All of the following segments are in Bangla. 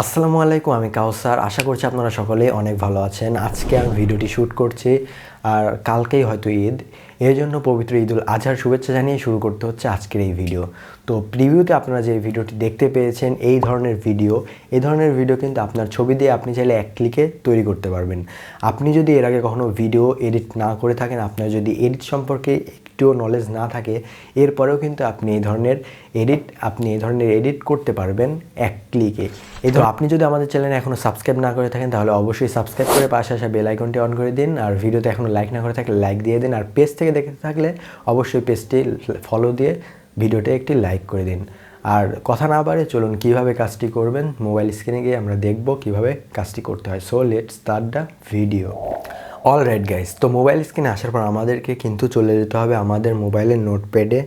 আসসালামু আলাইকুম, আমি কাউসার। আশা করছি আপনারা সকলেই অনেক ভালো আছেন। আজকে আমি ভিডিওটি শ্যুট করছি, আর কালকেই হয়তো ঈদ। এর জন্য পবিত্র ঈদুল আজহার শুভেচ্ছা জানিয়ে শুরু করতে হচ্ছে আজকের এই ভিডিও। তো প্রিভিউতে আপনারা যে ভিডিওটি দেখতে পেয়েছেন, এই ধরনের ভিডিও কিন্তু আপনার ছবি দিয়ে আপনি চাইলে এক ক্লিকে তৈরি করতে পারবেন। আপনি যদি এর আগে কখনো ভিডিও এডিট না করে থাকেন, আপনার যদি এডিট সম্পর্কে একটুও নলেজ না থাকে, এরপরেও কিন্তু আপনি এই ধরনের এডিট করতে পারবেন এক ক্লিকে। তো আপনি যদি আমাদের চ্যানেলে এখনও সাবস্ক্রাইব না করে থাকেন, তাহলে অবশ্যই সাবস্ক্রাইব করে পাশে আসা বেল আইকনটি অন করে দিন। আর ভিডিওতে এখনও লাইক না করে থাকলে লাইক দিয়ে দিন। আর পেজ থেকে দেখতে থাকলে অবশ্যই পেজটি ফলো দিয়ে ভিডিওতে একটি লাইক করে দিন। আর কথা না বাড়ে চলুন কীভাবে কাজটি করবেন মোবাইল স্ক্রিনে গিয়ে আমরা দেখব কীভাবে কাজটি করতে হয়। So let's start the video. Alright guys, তো মোবাইল স্ক্রিনে আসার পর আমাদেরকে কিন্তু চলে যেতে হবে আমাদের মোবাইলের নোটপ্যাডে।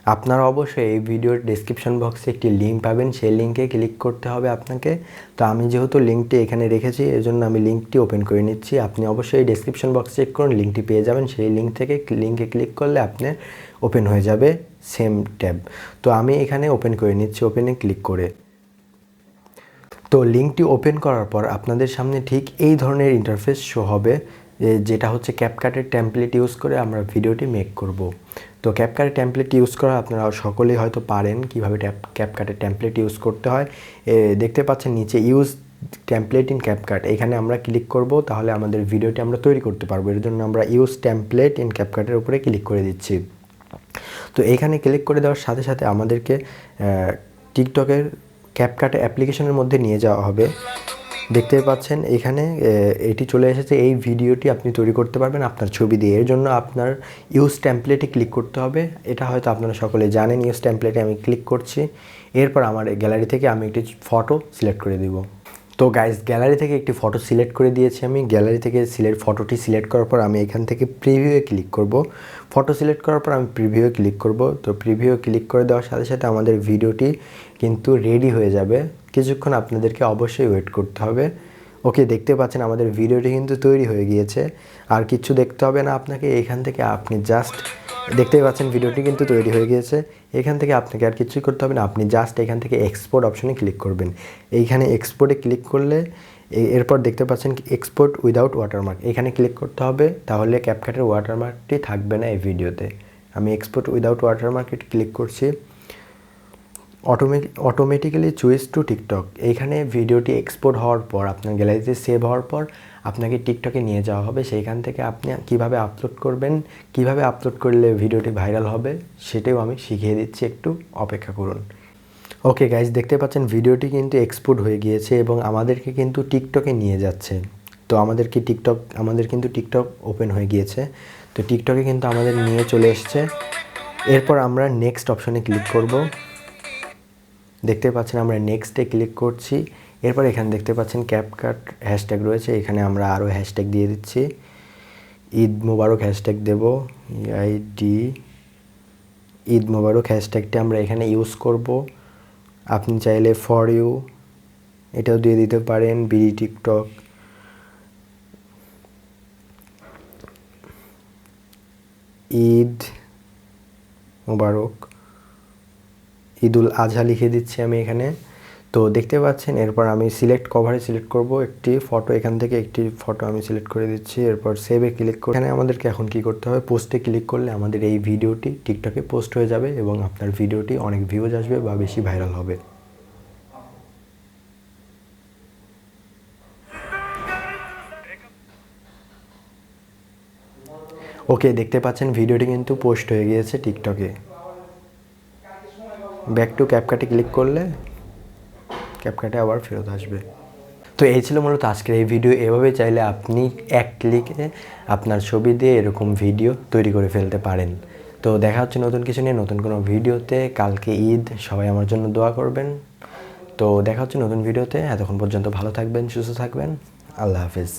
আপনারা অবশ্যই এই ভিডিওর ডেসক্রিপশন বক্সে একটি লিঙ্ক পাবেন, সেই লিঙ্কে ক্লিক করতে হবে আপনাকে। তো আমি যেহেতু লিঙ্কটি এখানে রেখেছি, এজন্য আমি লিঙ্কটি ওপেন করে নিচ্ছি। আপনি অবশ্যই ডেসক্রিপশন বক্স চেক করুন, লিঙ্কটি পেয়ে যাবেন। সেই লিঙ্ক থেকে লিঙ্কে ক্লিক করলে আপনার ওপেন হয়ে যাবে সেম ট্যাব। তো আমি এখানে ওপেন করে নিচ্ছি, ওপেনে ক্লিক করে। তো লিঙ্কটি ওপেন করার পর আপনাদের সামনে ঠিক এই ধরনের ইন্টারফেস শো হবে, যেটা হচ্ছে ক্যাপকাটের টেমপ্লেট ইউজ করে আমরা ভিডিওটি মেক করব। তো ক্যাপকাটের টেমপ্লেট ইউজ করা আপনারা সকলেই হয়তো পারেন কীভাবে ক্যাপকাটের টেমপ্লেট ইউজ করতে হয়। দেখতে পাচ্ছেন নিচে ইউজ টেমপ্লেট ইন ক্যাপকাট, এখানে আমরা ক্লিক করব, তাহলে আমাদের ভিডিওটি আমরা তৈরি করতে পারবো। এর জন্য আমরা ইউজ টেমপ্লেট ইন ক্যাপকাটের উপরে ক্লিক করে দিচ্ছি। তো এখানে ক্লিক করে দেওয়ার সাথে সাথে আমাদেরকে টিকটকের ক্যাপকাট অ্যাপ্লিকেশনের মধ্যে নিয়ে যাওয়া হবে। দেখতে পাচ্ছেন এখানে এটি চলে এসেছে। এই ভিডিওটি আপনি তৈরি করতে পারবেন আপনার ছবি দিয়ে। এর জন্য আপনার ইউজ টেমপ্লেটে ক্লিক করতে হবে। এটা হয়তো আপনারা সকলে জানেন। ইউজ টেমপ্লেটে আমি ক্লিক করছি। এরপর আমার গ্যালারি থেকে আমি একটি ফটো সিলেক্ট করে দিব। তো গাইস, গ্যালারি থেকে একটি ফটো সিলেক্ট করে দিয়েছি আমি। গ্যালারি থেকে ফটোটি সিলেক্ট করার পর আমি এখান থেকে প্রিভিউয়ে ক্লিক করব। ফটো সিলেক্ট করার পর আমি প্রিভিউয়ে ক্লিক করব। তো প্রিভিউয়ে ক্লিক করে দেওয়ার সাথে সাথে আমাদের ভিডিওটি কিন্তু রেডি হয়ে যাবে। কিছুক্ষণ আপনাদেরকে অবশ্যই ওয়েট করতে হবে। ওকে, দেখতে পাচ্ছেন আমাদের ভিডিওটি কিন্তু তৈরি হয়ে গিয়েছে। আর কিছু দেখতে হবে না আপনাকে। এখান থেকে আপনি জাস্ট দেখতেই পাচ্ছেন ভিডিওটি কিন্তু তৈরি হয়ে গিয়েছে। এখান থেকে আপনাকে আর কিছুই করতে হবে না। আপনি জাস্ট এখান থেকে এক্সপোর্ট অপশনে ক্লিক করবেন। এইখানে এক্সপোর্টে ক্লিক করলে এরপর দেখতে পাচ্ছেন এক্সপোর্ট উইদাউট ওয়াটারমার্ক, এখানে ক্লিক করতে হবে। তাহলে ক্যাপকাটের ওয়াটারমার্কটি থাকবে না এই ভিডিওতে। আমি এক্সপোর্ট উইদাউট ওয়াটারমার্কে ক্লিক করছি। অটোমেটিক্যালি চুইস টু টিকটক, এইখানে ভিডিওটি এক্সপোর্ট হওয়ার পর আপনার গ্যালারিতে সেভ হওয়ার পর আপনাকে টিকটকে নিয়ে যাওয়া হবে। সেইখান থেকে আপনি কিভাবে আপলোড করবেন, কিভাবে আপলোড করলে ভিডিওটি ভাইরাল হবে সেটাও আমি শিখিয়ে দিচ্ছি, একটু অপেক্ষা করুন। ওকে গাইজ, দেখতে পাচ্ছেন ভিডিওটি কিন্তু এক্সপোর্ট হয়ে গিয়েছে এবং আমাদেরকে কিন্তু টিকটকে নিয়ে যাচ্ছে। তো আমাদের কিন্তু টিকটক ওপেন হয়ে গিয়েছে। তো টিকটকে কিন্তু আমাদের নিয়ে চলে এসছে। এরপর আমরা নেক্সট অপশনে ক্লিক করব। দেখতে পাচ্ছেন আমরা নেক্সটে ক্লিক করছি। এরপর এখানে দেখতে পাচ্ছেন ক্যাপকাট হ্যাশট্যাগ রয়েছে, এখানে আমরা আরও হ্যাশট্যাগ দিয়ে দিচ্ছি। ঈদ মুবারক হ্যাশট্যাগ দেব, ঈদ মুবারক হ্যাশট্যাগটি আমরা এখানে ইউজ করব। আপনি চাইলে ফর ইউ এটাও দিয়ে দিতে পারেন। বিডি টিকটক, ঈদ মুবারক, ঈদুল আজহা লিখে দিচ্ছি আমি এখানে। তো দেখতে পাচ্ছেন এরপর আমি কভারে সিলেক্ট করব একটি ফটো, এখান থেকে একটি ফটো আমি সিলেক্ট করে দিচ্ছি। এরপর সেভে ক্লিক করে এখানে আমাদেরকে এখন কি করতে হবে, পোস্টে ক্লিক করলে আমাদের এই ভিডিওটি টিকটকে পোস্ট হয়ে যাবে এবং আপনার ভিডিওটি অনেক ভিউজ আসবে বা বেশি ভাইরাল হবে। ওকে, দেখতে পাচ্ছেন ভিডিওটি কিন্তু পোস্ট হয়ে গিয়েছে টিকটকে। ব্যাক টু ক্যাপকাটে ক্লিক করলে ক্যাপকাটে আবার ফেরত আসবে। তো এই ছিল মূলত আজকের এই ভিডিও। এভাবে চাইলে আপনি এক ক্লিকে আপনার ছবি দিয়ে এরকম ভিডিও তৈরি করে ফেলতে পারেন। তো দেখা হচ্ছে নতুন কিছু নিয়ে নতুন কোনো ভিডিওতে। কালকে ঈদ, সবাই আমার জন্য দোয়া করবেন। তো দেখা হচ্ছে নতুন ভিডিওতে। এতক্ষণ পর্যন্ত ভালো থাকবেন, সুস্থ থাকবেন। আল্লাহ হাফেজ।